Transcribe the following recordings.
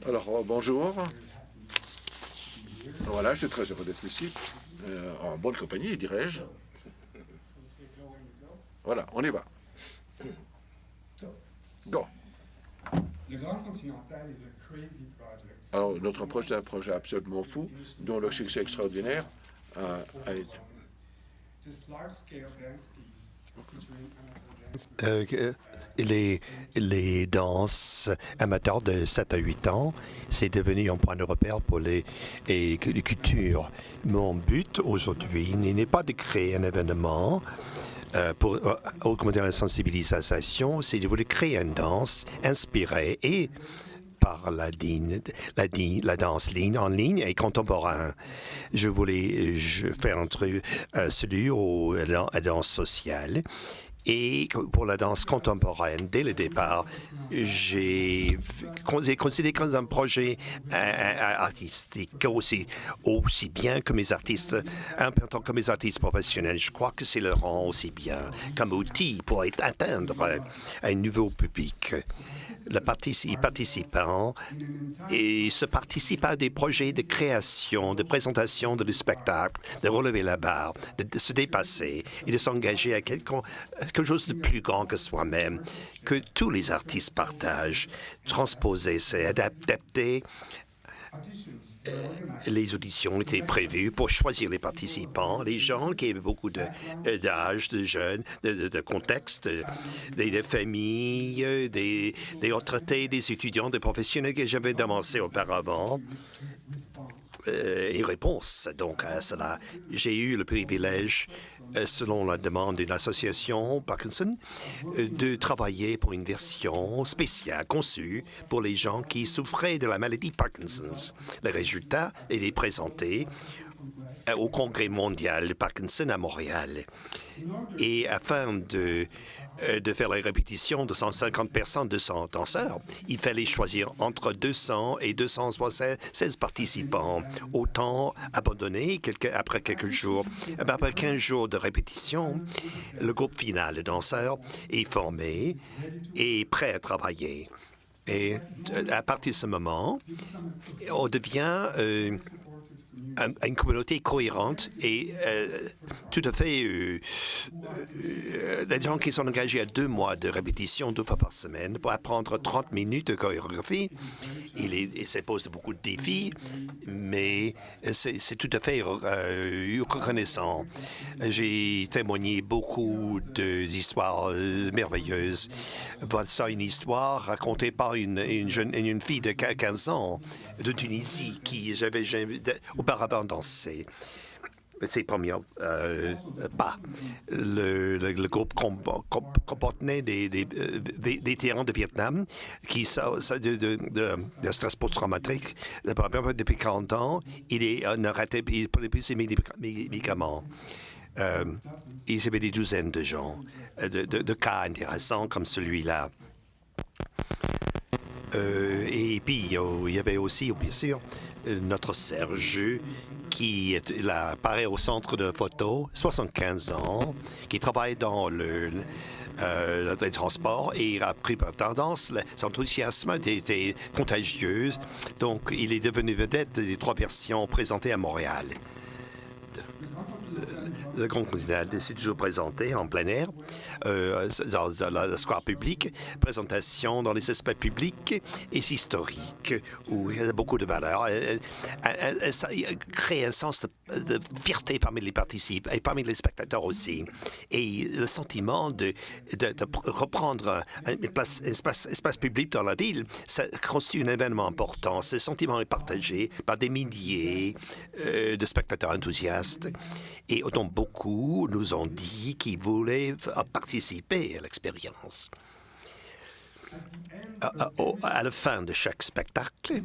Alors, bonjour. Voilà, je suis très heureux d'être ici, en bonne compagnie, dirais-je. Voilà, on y va. Go. Le Grand Continental is a crazy project. Alors, notre projet est un projet absolument fou, dont le succès extraordinaire a été... This large-scale dance piece featuring amateur dancers. Les danses amateurs de 7 à 8 ans, c'est devenu un point de repère pour les cultures. Mon but aujourd'hui n'est pas de créer un événement pour augmenter la sensibilisation, c'est de vouloir créer une danse inspirée et par la danse en ligne et contemporain. Je voulais faire un truc celui à la danse sociale. Et pour la danse contemporaine, dès le départ, j'ai considéré comme un projet artistique aussi bien que mes artistes, important que mes artistes professionnels. Je crois que c'est le rang aussi bien comme outil pour atteindre un nouveau public. Les participants se participent à des projets de création, de présentation de spectacle, de relever la barre, de se dépasser et de s'engager à quelque chose de plus grand que soi-même, que tous les artistes partagent. Transposer, c'est adapter. Les auditions étaient prévues pour choisir les participants, les gens qui avaient beaucoup d'âge, de jeunes, de contexte, des familles, des retraités, des étudiants, des professionnels que j'avais avancés auparavant. Et réponse donc à cela, j'ai eu le privilège, selon la demande d'une association Parkinson, de travailler pour une version spéciale conçue pour les gens qui souffraient de la maladie Parkinson's. Le résultat est présenté au Congrès mondial de Parkinson à Montréal. Et afin de faire la répétition de 150 personnes, 200 danseurs, il fallait choisir entre 200 et 276 participants. Autant abandonné après quelques jours. Après 15 jours de répétition, le groupe final de danseurs est formé et prêt à travailler. Et à partir de ce moment, on devient une communauté cohérente et tout à fait des gens qui sont engagés à 2 mois de répétition 2 fois par semaine pour apprendre 30 minutes de chorégraphie. Il se pose beaucoup de défis, mais c'est tout à fait reconnaissant. J'ai témoigné beaucoup d'histoires merveilleuses. Voilà ça, une histoire racontée par une fille de 15 ans de Tunisie qui j'avais auparavant dansé. Ses premiers pas. Le groupe comportait des vétérans de Vietnam qui de stress post-traumatique. Depuis 40 ans, il n'arrêtait plus ses médicaments. Il y avait des douzaines de gens, de cas intéressants comme celui-là. Et puis, il y avait aussi, bien sûr, notre Serge, qui apparaît au centre de photo, 75 ans, qui travaille dans les transports et a pris par tendance. Son enthousiasme était contagieux. Donc, il est devenu vedette des 3 versions présentées à Montréal. Le Grand Continental s'est toujours présenté en plein air, dans le square public, présentation dans les espaces publics et historiques, où il y a beaucoup de valeurs. Ça crée un sens de fierté parmi les participants et parmi les spectateurs aussi. Et le sentiment de reprendre un espace public dans la ville, ça constitue un événement important. Ce sentiment est partagé par des milliers de spectateurs enthousiastes. Et autant beaucoup nous ont dit qu'ils voulaient participer à l'expérience. À la fin de chaque spectacle,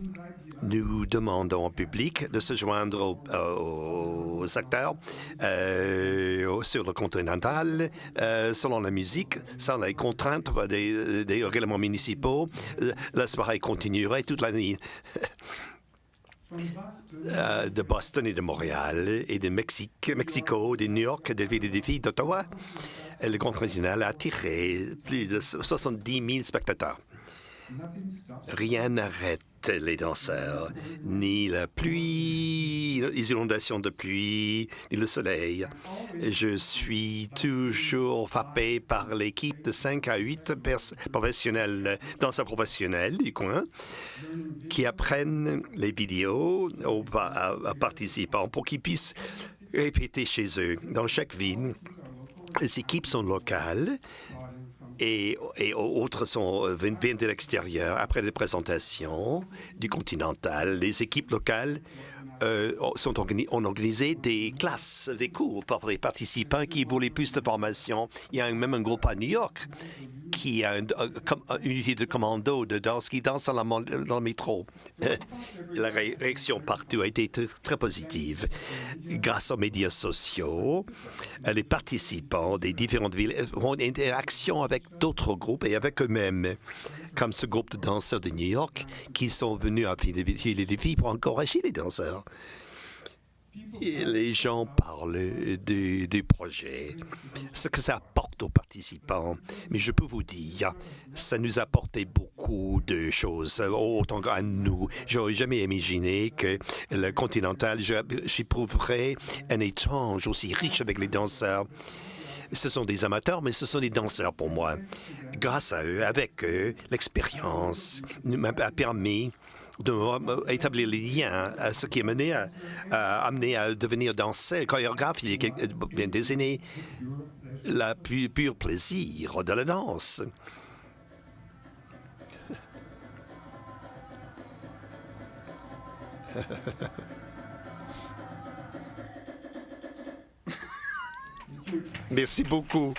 nous demandons au public de se joindre aux acteurs sur le continental, selon la musique, sans les contraintes des règlements municipaux. La soirée continuerait toute la nuit. De Boston et de Montréal et de Mexico, de New York, des villes et des villes d'Ottawa. Le Grand Continental a attiré plus de 70 000 spectateurs. Rien n'arrête les danseurs, ni la pluie, les inondations de pluie, ni le soleil. Je suis toujours frappé par l'équipe de 5 à 8 professionnels, danseurs professionnels du coin, qui apprennent les vidéos aux participants pour qu'ils puissent répéter chez eux. Dans chaque ville, les équipes sont locales et autres viennent de l'extérieur. Après les présentations du Continental, les équipes locales ont organisé des classes, des cours pour les participants qui voulaient plus de formation. Il y a même un groupe à New York qui a une unité de commando de danse qui danse dans le métro. La réaction partout a été très positive. Grâce aux médias sociaux, les participants des différentes villes ont une interaction avec d'autres groupes et avec eux-mêmes, comme ce groupe de danseurs de New York qui sont venus à Philadelphie pour encourager les danseurs. Et les gens parlent du projet, ce que ça apporte aux participants. Mais je peux vous dire, ça nous a apporté beaucoup de choses, autant qu'à nous. J'aurais jamais imaginé que le Continental, j'éprouverais un échange aussi riche avec les danseurs. Ce sont des amateurs, mais ce sont des danseurs pour moi. Grâce à eux, avec eux, l'expérience m'a permis d'établir les liens, ce qui m'a amené à devenir danseur, chorégraphe il y a des années, le pur plaisir de la danse. Merci beaucoup.